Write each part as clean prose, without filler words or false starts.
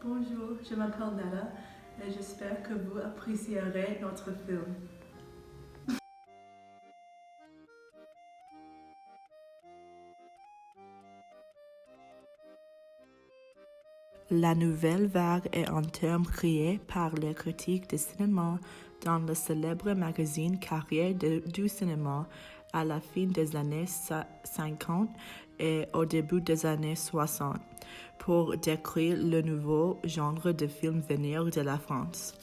Bonjour, je m'appelle Nella et j'espère que vous apprécierez notre film. La nouvelle vague est un terme créé par les critiques de cinéma dans le célèbre magazine Carrière du cinéma à la fin des années 50 et au début des années 60 pour décrire le nouveau genre de film venir de la France.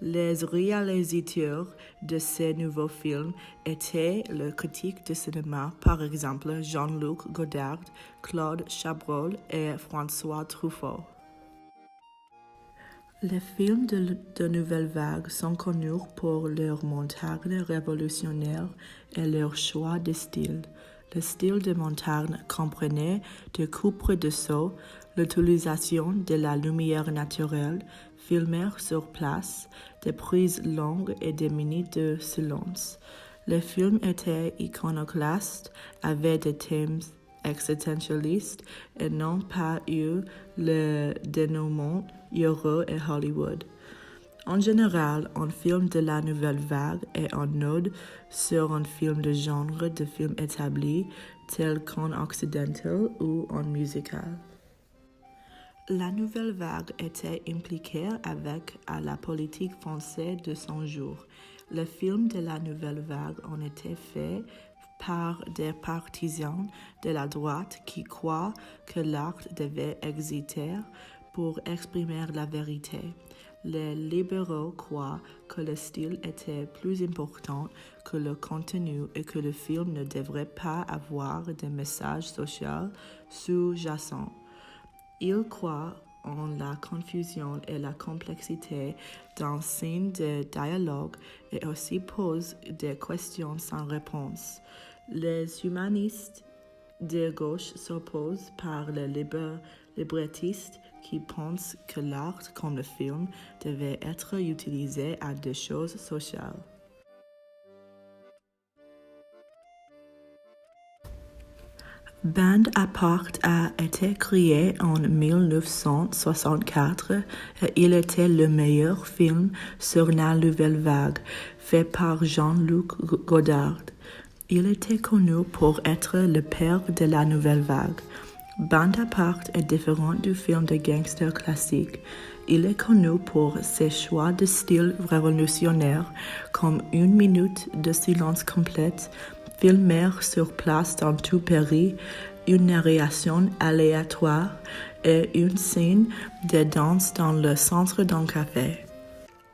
Les réalisateurs de ces nouveaux films étaient les critiques de cinéma, par exemple Jean-Luc Godard, Claude Chabrol et François Truffaut. Les films de nouvelle vague sont connus pour leur montage révolutionnaire et leur choix de style. Le style de montage comprenait des coupes de saut, l'utilisation de la lumière naturelle, filmer sur place, des prises longues et des minutes de silence. Les films étaient iconoclastes, avaient des thèmes existentialistes et n'ont pas eu le dénouement Euro et Hollywood. En général, un film de la nouvelle vague est un ode sur un film de genre de film établi, tel qu'un occidental ou un musical. La nouvelle vague était impliquée avec la politique française de son jour. Les films de la nouvelle vague ont été faits par des partisans de la droite qui croient que l'art devait exister pour exprimer la vérité. Les libéraux croient que le style était plus important que le contenu et que le film ne devrait pas avoir de message social sous-jacent. Ils croient en la confusion et la complexité d'un signe de dialogue et aussi posent des questions sans réponse. Les humanistes de gauche s'opposent par les librettistes qui pensent que l'art comme le film devait être utilisé à des choses sociales. Bande à part a été créé en 1964 et il était le meilleur film sur la nouvelle vague, fait par Jean-Luc Godard. Il était connu pour être le père de la nouvelle vague. Bande à part est différent du film de gangster classique. Il est connu pour ses choix de style révolutionnaire, comme une minute de silence complète, filmer sur place dans tout Paris, une narration aléatoire et une scène de danse dans le centre d'un café.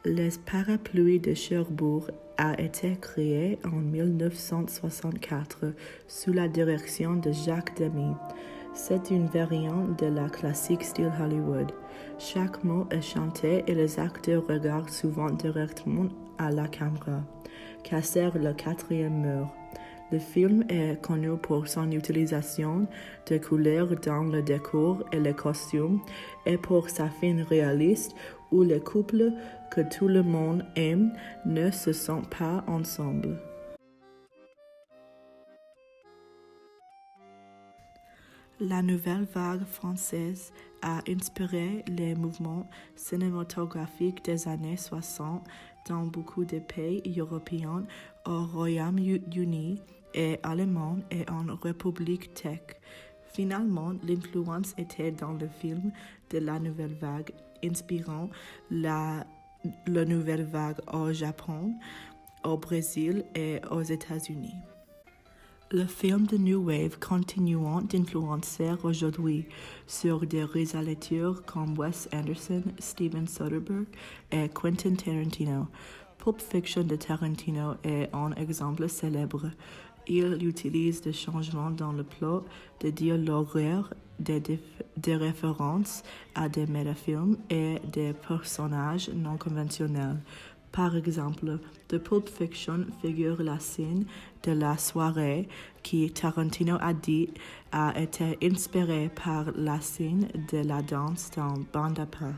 Les parapluies de Cherbourg a été créé en 1964 sous la direction de Jacques Demy. C'est une variante de la classique style Hollywood. Chaque mot est chanté et les acteurs regardent souvent directement à la caméra. Casser le quatrième mur. Le film est connu pour son utilisation de couleurs dans le décor et les costumes et pour sa fin réaliste où les couples que tout le monde aime ne se sont pas ensemble. La nouvelle vague française a inspiré les mouvements cinématographiques des années 60 dans beaucoup de pays européens, au Royaume-Uni et allemand et en République tchèque. Finalement, l'influence était dans le film de la nouvelle vague, inspirant la nouvelle vague au Japon, au Brésil et aux États-Unis. Le film de New Wave continuant d'influencer aujourd'hui sur des réalisateurs comme Wes Anderson, Steven Soderbergh et Quentin Tarantino. Pulp Fiction de Tarantino est un exemple célèbre. Il utilise des changements dans le plot, des dialogues, des références à des métafilms et des personnages non conventionnels. Par exemple, de Pulp Fiction figure la scène de la soirée qui, Tarantino a dit, a été inspirée par la scène de la danse dans Bande à part.